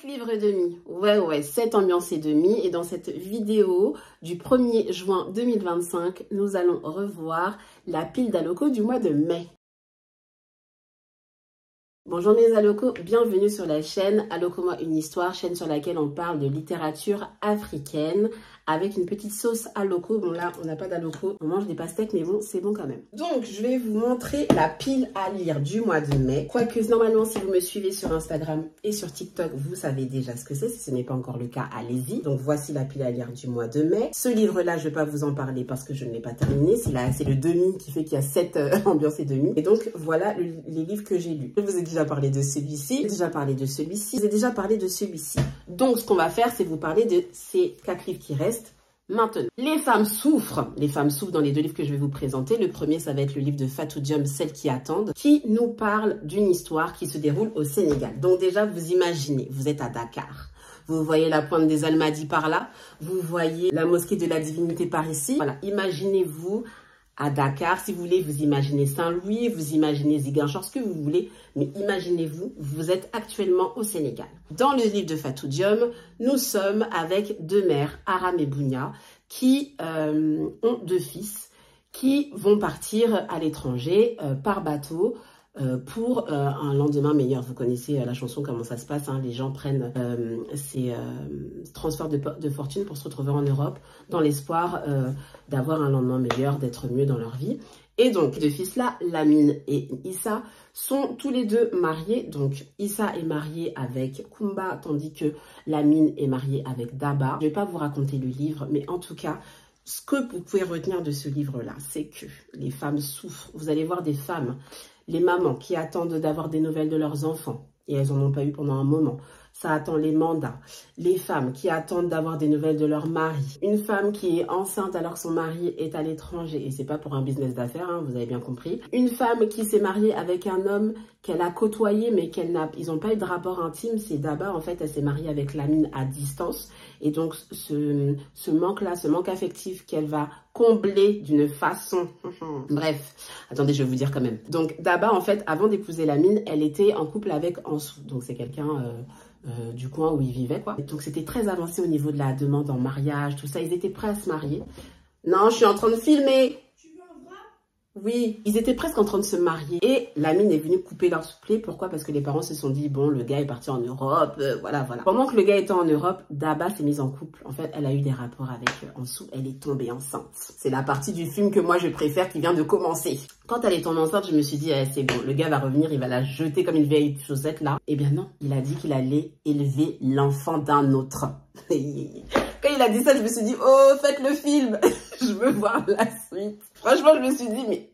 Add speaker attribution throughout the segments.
Speaker 1: 7 livres et demi. Ouais, 7 ambiances et demi. Et dans cette vidéo du 1er juin 2025, nous allons revoir la pile d'Aloko du mois de mai. Bonjour mes Aloko, bienvenue sur la chaîne Aloko Moi Une Histoire, chaîne sur laquelle on parle de littérature africaine avec une petite sauce Aloko. Bon là, on n'a pas d'Aloko, on mange des pastèques, mais bon, c'est bon quand même. Donc, je vais vous montrer la pile à lire du mois de mai. Quoique, normalement, si vous me suivez sur Instagram et sur TikTok, vous savez déjà ce que c'est. Si ce n'est pas encore le cas, allez-y. Donc, voici la pile à lire du mois de mai. Ce livre-là, je ne vais pas vous en parler parce que je ne l'ai pas terminé. C'est le demi qui fait qu'il y a 7 ambiances et demi. Et donc, voilà les livres que j'ai lus. Je vous ai déjà parlé de celui-ci, j'ai déjà parlé de celui-ci, j'ai déjà parlé de celui-ci. Donc, ce qu'on va faire, c'est vous parler de ces 4 livres qui restent maintenant. Les femmes souffrent dans les 2 livres que je vais vous présenter. Le premier, ça va être le livre de Fatou Diom, Celles qui attendent, qui nous parle d'une histoire qui se déroule au Sénégal. Donc déjà, vous imaginez, vous êtes à Dakar. Vous voyez la pointe des Almadies par là. Vous voyez la mosquée de la Divinité par ici. Voilà, imaginez-vous à Dakar, si vous voulez, vous imaginez Saint-Louis, vous imaginez Ziguinchor, ce que vous voulez, mais imaginez-vous, vous êtes actuellement au Sénégal. Dans le livre de Fatou Diom, nous sommes avec 2 mères, Aram et Bounia, qui ont 2 fils, qui vont partir à l'étranger par bateau pour un lendemain meilleur. Vous connaissez la chanson, comment ça se passe, hein, les gens prennent ces transferts de fortune pour se retrouver en Europe dans l'espoir d'avoir un lendemain meilleur, d'être mieux dans leur vie. Et donc, les 2 fils-là, Lamine et Issa, sont tous les 2 mariés. Donc, Issa est marié avec Kumba, tandis que Lamine est marié avec Daba. Je ne vais pas vous raconter le livre, mais en tout cas, ce que vous pouvez retenir de ce livre-là, c'est que les femmes souffrent. Vous allez voir des femmes, les mamans qui attendent d'avoir des nouvelles de leurs enfants, et elles n'en ont pas eu pendant un moment. Ça attend les mandats. Les femmes qui attendent d'avoir des nouvelles de leur mari. Une femme qui est enceinte alors que son mari est à l'étranger. Et c'est pas pour un business d'affaires, hein, vous avez bien compris. Une femme qui s'est mariée avec un homme qu'elle a côtoyé, mais ils n'ont pas eu de rapport intime. C'est d'abord, en fait, elle s'est mariée avec Lamine à distance. Et donc, ce manque-là, ce manque affectif qu'elle va combler d'une façon... Bref, attendez, je vais vous dire quand même. Donc, Daba, en fait, avant d'épouser Lamine, elle était en couple avec Ansou. Donc, c'est quelqu'un... du coin où ils vivaient, quoi. Donc, c'était très avancé au niveau de la demande en mariage, tout ça. Ils étaient prêts à se marier. Non, je suis en train de filmer. Tu veux un wrap? Oui, ils étaient presque en train de se marier. Et Lamine est venue couper leur soufflet. Pourquoi? Parce que les parents se sont dit, bon, le gars est parti en Europe, voilà. Pendant que le gars était en Europe, Daba s'est mise en couple. En fait, elle a eu des rapports avec Ansou. Elle est tombée enceinte. C'est la partie du film que moi, je préfère, qui vient de commencer. Quand elle est tombée enceinte, je me suis dit, c'est bon, le gars va revenir, il va la jeter comme une vieille chaussette là. Eh bien non, il a dit qu'il allait élever l'enfant d'un autre. Quand il a dit ça, je me suis dit, oh, faites le film. Je veux voir la suite. Franchement, je me suis dit, mais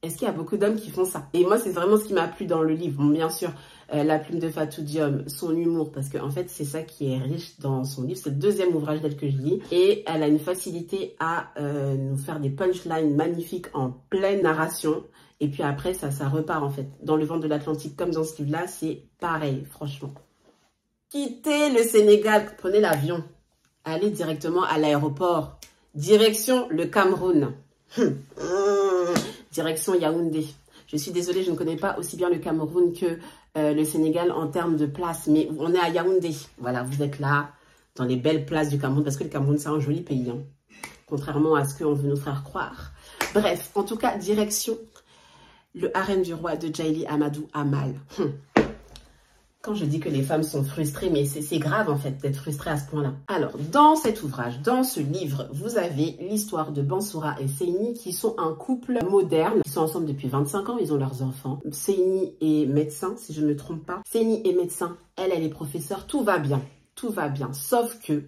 Speaker 1: est-ce qu'il y a beaucoup d'hommes qui font ça? Et moi, c'est vraiment ce qui m'a plu dans le livre. Bon, bien sûr, la plume de Fatou Diom, son humour, parce qu'en fait, c'est ça qui est riche dans son livre. C'est le 2e ouvrage d'elle que je lis. Et elle a une facilité à nous faire des punchlines magnifiques en pleine narration. Et puis après, ça repart, en fait. Dans Le Ventre de l'Atlantique, comme dans ce livre-là, c'est pareil, franchement. Quittez le Sénégal, prenez l'avion. Allez directement à l'aéroport. Direction le Cameroun. Direction Yaoundé. Je suis désolée, je ne connais pas aussi bien le Cameroun que le Sénégal en termes de place. Mais on est à Yaoundé. Voilà, vous êtes là, dans les belles places du Cameroun. Parce que le Cameroun, c'est un joli pays. Hein, contrairement à ce qu'on veut nous faire croire. Bref, en tout cas, direction le harem du roi de Djaïli Amadou Amal. Quand je dis que les femmes sont frustrées, mais c'est grave en fait d'être frustrée à ce point-là. Alors, dans cet ouvrage, dans ce livre, vous avez l'histoire de Bansoura et Seyni qui sont un couple moderne. Ils sont ensemble depuis 25 ans, ils ont leurs enfants. Seyni est médecin, si je ne me trompe pas. Seyni est médecin, elle est professeure, tout va bien. Tout va bien, sauf que...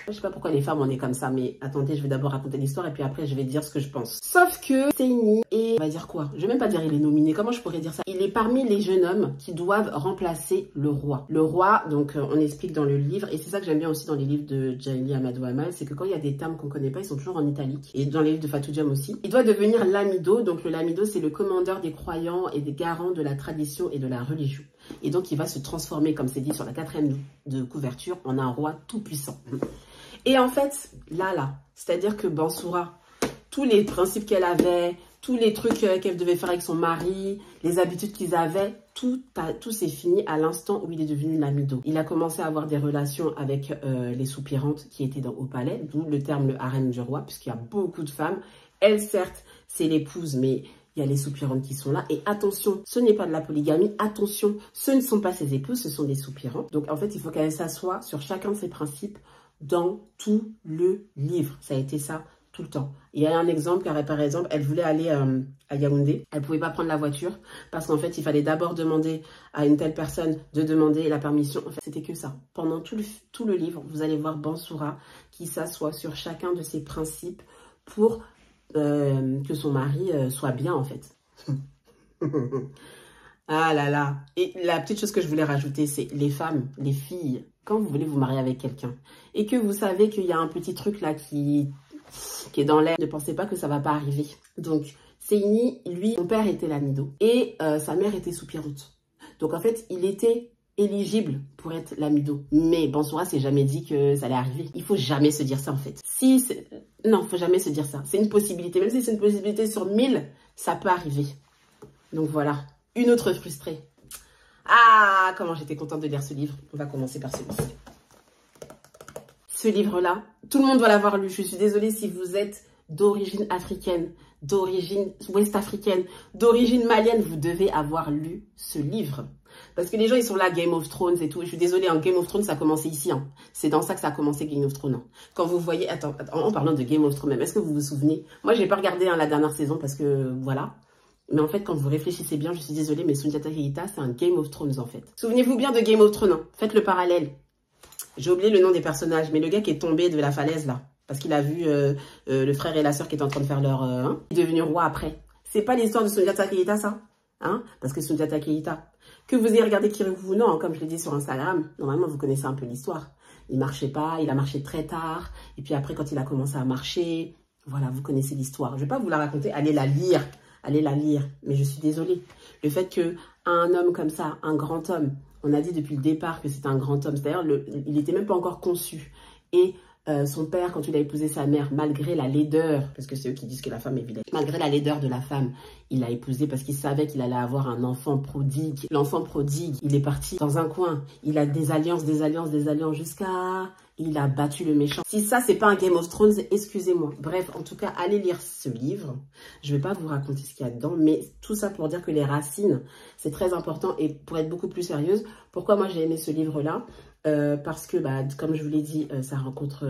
Speaker 1: Je sais pas pourquoi les femmes on est comme ça, mais attendez, je vais d'abord raconter l'histoire et puis après je vais dire ce que je pense. Sauf que Seyni est, on va dire quoi? Je vais même pas dire il est nominé, comment je pourrais dire ça? Il est parmi les jeunes hommes qui doivent remplacer le roi. Le roi, donc on explique dans le livre, et c'est ça que j'aime bien aussi dans les livres de Djaïli Amadou Amal, c'est que quand il y a des termes qu'on connaît pas, ils sont toujours en italique. Et dans les livres de Fatou Diom aussi. Il doit devenir l'amido, donc le lamido c'est le commandeur des croyants et des garants de la tradition et de la religion. Et donc il va se transformer, comme c'est dit sur la 4e de couverture, en un roi tout puissant. Et en fait, là, c'est-à-dire que Bansoura, tous les principes qu'elle avait, tous les trucs qu'elle devait faire avec son mari, les habitudes qu'ils avaient, tout s'est fini à l'instant où il est devenu lamido. Il a commencé à avoir des relations avec les soupirantes qui étaient au palais, d'où le terme le harem du roi, puisqu'il y a beaucoup de femmes. Elle, certes, c'est l'épouse, mais il y a les soupirantes qui sont là. Et attention, ce n'est pas de la polygamie. Attention, ce ne sont pas ses épouses, ce sont des soupirantes. Donc, en fait, il faut qu'elle s'assoie sur chacun de ses principes dans tout le livre. Ça a été ça tout le temps. Il y a un exemple, car par exemple, elle voulait aller à Yaoundé. Elle ne pouvait pas prendre la voiture parce qu'en fait, il fallait d'abord demander à une telle personne de demander la permission. En fait, c'était que ça. Pendant tout le livre, vous allez voir Bansoura qui s'assoit sur chacun de ses principes pour que son mari soit bien, en fait. Ah là là. Et la petite chose que je voulais rajouter, c'est les femmes, les filles, quand vous voulez vous marier avec quelqu'un et que vous savez qu'il y a un petit truc là qui est dans l'air, ne pensez pas que ça va pas arriver. Donc, Seyni, lui, son père était lamido et sa mère était soupirante. Donc, en fait, il était éligible pour être lamido. Mais Bansoura s'est jamais dit que ça allait arriver. Il faut jamais se dire ça, en fait. Non, faut jamais se dire ça. C'est une possibilité. Même si c'est une possibilité sur 1000, ça peut arriver. Donc, voilà. Une autre frustrée. Ah, comment j'étais contente de lire ce livre. On va commencer par celui-ci. Ce livre-là, tout le monde doit l'avoir lu. Je suis désolée si vous êtes d'origine africaine, d'origine ouest-africaine, d'origine malienne, vous devez avoir lu ce livre. Parce que les gens, ils sont là, Game of Thrones et tout. Et je suis désolée, en Game of Thrones, ça a commencé ici. Hein. C'est dans ça que ça a commencé, Game of Thrones. Hein. Quand vous voyez... Attends, en parlant de Game of Thrones même, est-ce que vous vous souvenez? Moi, je n'ai pas regardé la dernière saison parce que, voilà. Mais en fait, quand vous réfléchissez bien, je suis désolée, mais Soundiata Keita, c'est un Game of Thrones, en fait. Souvenez-vous bien de Game of Thrones. Hein. Faites le parallèle. J'ai oublié le nom des personnages, mais le gars qui est tombé de la falaise, là, parce qu'il a vu le frère et la sœur qui étaient en train de faire leur... il est devenu roi après. C'est pas l'histoire de Soundiata Keita, ça, hein? Parce que Soundiata Keita, que vous ayez regardé Kirikou ou non, hein, comme je l'ai dit sur Instagram, normalement, vous connaissez un peu l'histoire. Il marchait pas, il a marché très tard, et puis après, quand il a commencé à marcher, voilà, vous connaissez l'histoire. Je vais pas vous la raconter, allez la lire, mais je suis désolée. Le fait qu'un homme comme ça, un grand homme, on a dit depuis le départ que c'était un grand homme. C'est-à-dire, il n'était même pas encore conçu. Et son père, quand il a épousé sa mère, malgré la laideur, parce que c'est eux qui disent que la femme est vilaine, malgré la laideur de la femme, il l'a épousé parce qu'il savait qu'il allait avoir un enfant prodigue. L'enfant prodigue, il est parti dans un coin. Il a des alliances, jusqu'à... Il a battu le méchant. Si ça, c'est pas un Game of Thrones, excusez-moi. Bref, en tout cas, allez lire ce livre. Je vais pas vous raconter ce qu'il y a dedans, mais tout ça pour dire que les racines, c'est très important. Et pour être beaucoup plus sérieuse, pourquoi moi j'ai aimé ce livre-là? Parce que, comme je vous l'ai dit, ça raconte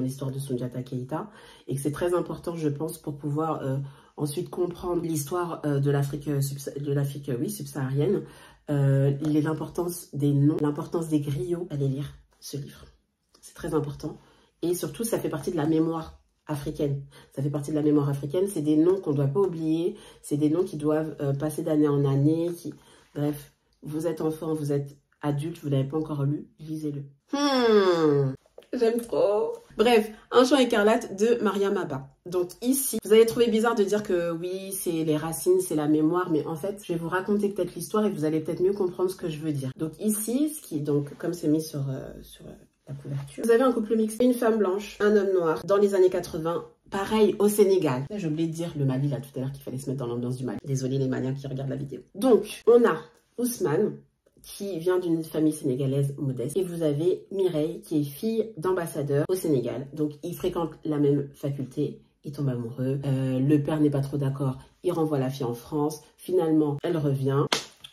Speaker 1: l'histoire de Soundiata Keita. Et que c'est très important, je pense, pour pouvoir ensuite comprendre l'histoire de l'Afrique subsaharienne. L'importance des noms, l'importance des griots. Allez lire ce livre. C'est très important. Et surtout, ça fait partie de la mémoire africaine. Ça fait partie de la mémoire africaine. C'est des noms qu'on ne doit pas oublier. C'est des noms qui doivent passer d'année en année. Bref, vous êtes enfant, vous êtes adulte, vous ne l'avez pas encore lu, lisez-le. J'aime trop. Bref, Un chant écarlate de Mariam Abba. Donc ici, vous allez trouver bizarre de dire que oui, c'est les racines, c'est la mémoire, mais en fait, je vais vous raconter peut-être l'histoire et vous allez peut-être mieux comprendre ce que je veux dire. Donc ici, comme c'est mis sur la couverture, vous avez un couple mixte, une femme blanche, un homme noir, dans les années 80. Pareil au Sénégal. Là, j'ai oublié de dire le Mali là tout à l'heure qu'il fallait se mettre dans l'ambiance du Mali. Désolée les Maliens qui regardent la vidéo. Donc, on a Ousmane, qui vient d'une famille sénégalaise modeste. Et vous avez Mireille, qui est fille d'ambassadeur au Sénégal. Donc, ils fréquentent la même faculté. Ils tombent amoureux. Le père n'est pas trop d'accord. Il renvoie la fille en France. Finalement, elle revient.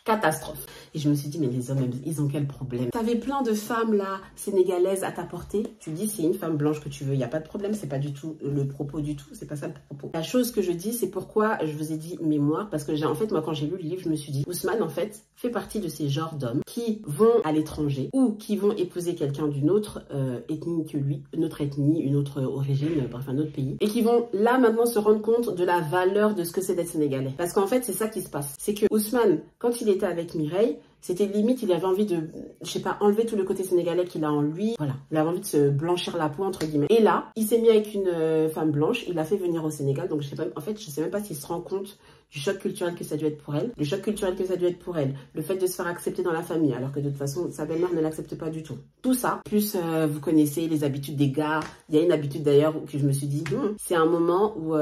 Speaker 1: Catastrophe. Et je me suis dit, mais les hommes, ils ont quel problème? T'avais plein de femmes là, sénégalaises à ta portée. Tu dis, c'est une femme blanche que tu veux, il n'y a pas de problème. C'est pas du tout le propos du tout. C'est pas ça le propos. La chose que je dis, c'est pourquoi je vous ai dit mémoire. Parce que en fait, moi, quand j'ai lu le livre, je me suis dit, Ousmane, en fait, fait partie de ces genres d'hommes qui vont à l'étranger ou qui vont épouser quelqu'un d'une autre ethnie que lui, une autre ethnie, une autre origine, bref, un autre pays. Et qui vont là maintenant se rendre compte de la valeur de ce que c'est d'être sénégalais. Parce qu'en fait, c'est ça qui se passe. C'est que Ousmane, quand il était avec Mireille, c'était limite, il avait envie de, je sais pas, enlever tout le côté sénégalais qu'il a en lui. Voilà, il avait envie de se blanchir la peau, entre guillemets. Et là, il s'est mis avec une femme blanche, il l'a fait venir au Sénégal. Donc, je sais pas, en fait, je sais même pas s'il se rend compte du choc culturel que ça a dû être pour elle, le choc culturel que ça a dû être pour elle, le fait de se faire accepter dans la famille, alors que de toute façon, sa belle-mère ne l'accepte pas du tout. Tout ça, plus vous connaissez les habitudes des gars. Il y a une habitude d'ailleurs que je me suis dit, c'est un moment où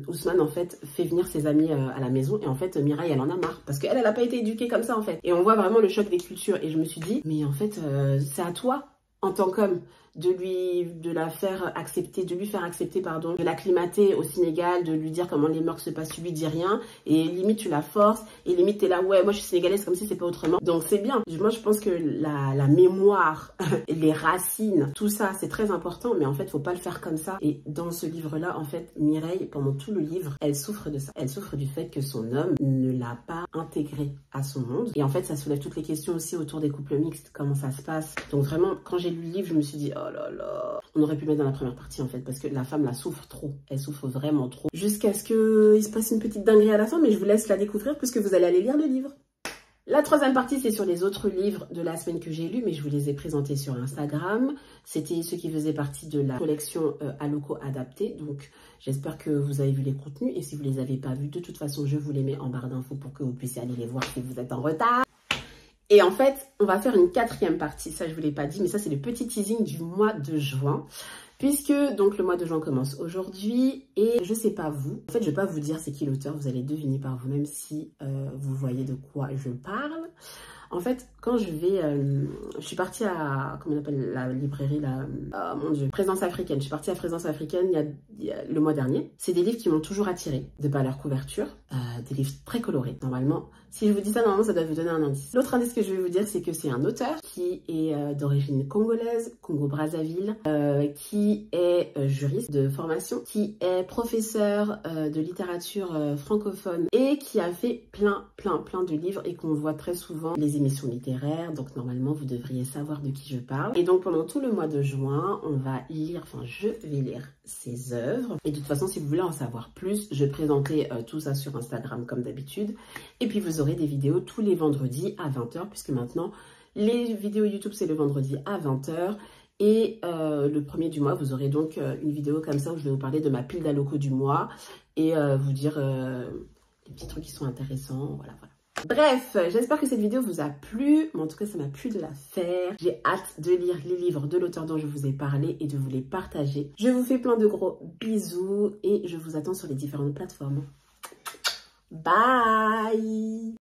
Speaker 1: Ousmane, en fait, fait venir ses amis à la maison, et en fait, Mireille, elle en a marre, parce qu'elle, elle n'a pas été éduquée comme ça, en fait. Et on voit vraiment le choc des cultures, et je me suis dit, mais en fait, c'est à toi, en tant qu'homme, de la faire accepter, de lui faire accepter, pardon, de l'acclimater au Sénégal, de lui dire comment les mœurs se passent, tu lui dis rien, et limite tu la forces, et limite t'es là, ouais, moi je suis sénégalaise comme si c'est pas autrement. Donc c'est bien. Moi je pense que la mémoire, les racines, tout ça c'est très important, mais en fait faut pas le faire comme ça. Et dans ce livre-là, en fait, Mireille, pendant tout le livre, elle souffre de ça. Elle souffre du fait que son homme ne l'a pas intégrée à son monde. Et en fait, ça soulève toutes les questions aussi autour des couples mixtes, comment ça se passe. Donc vraiment, quand j'ai lu le livre, je me suis dit, oh là là, on aurait pu mettre dans la première partie en fait, parce que la femme la souffre trop, elle souffre vraiment trop. Jusqu'à ce qu'il se passe une petite dinguerie à la fin, mais je vous laisse la découvrir puisque vous allez aller lire le livre. La troisième partie, c'est sur les autres livres de la semaine que j'ai lus, mais je vous les ai présentés sur Instagram. C'était ceux qui faisaient partie de la collection Aloko adaptée. Donc, j'espère que vous avez vu les contenus. Et si vous ne les avez pas vus, de toute façon, je vous les mets en barre d'infos pour que vous puissiez aller les voir si vous êtes en retard. Et en fait, on va faire une quatrième partie. Ça, je ne vous l'ai pas dit, mais ça, c'est le petit teasing du mois de juin. Puisque donc le mois de juin commence aujourd'hui et je sais pas vous, en fait je vais pas vous dire c'est qui l'auteur, vous allez deviner par vous-même si vous voyez de quoi je parle. En fait, quand je vais, je suis partie à, comment on appelle la librairie là, oh mon dieu, Présence Africaine. Je suis partie à Présence Africaine il y a le mois dernier. C'est des livres qui m'ont toujours attirée, de par leur couverture, des livres très colorés. Normalement, si je vous dis ça, normalement ça doit vous donner un indice. L'autre indice que je vais vous dire, c'est que c'est un auteur qui est d'origine congolaise, Congo-Brazzaville, qui est juriste de formation, qui est professeur de littérature francophone et qui a fait plein de livres et qu'on voit très souvent les émissions littéraires. Donc normalement, vous devriez savoir de qui je parle. Et donc pendant tout le mois de juin, on va lire, enfin je vais lire ses œuvres. Et de toute façon, si vous voulez en savoir plus, je vais présenter tout ça sur Instagram comme d'habitude. Et puis vous aurez des vidéos tous les vendredis à 20 h, puisque maintenant, les vidéos YouTube, c'est le vendredi à 20 h. Et le premier du mois, vous aurez donc une vidéo comme ça où je vais vous parler de ma pile d'Aloko du mois et vous dire les petits trucs qui sont intéressants, voilà. Bref, j'espère que cette vidéo vous a plu, mais en tout cas, ça m'a plu de la faire. J'ai hâte de lire les livres de l'auteur dont je vous ai parlé et de vous les partager. Je vous fais plein de gros bisous et je vous attends sur les différentes plateformes. Bye!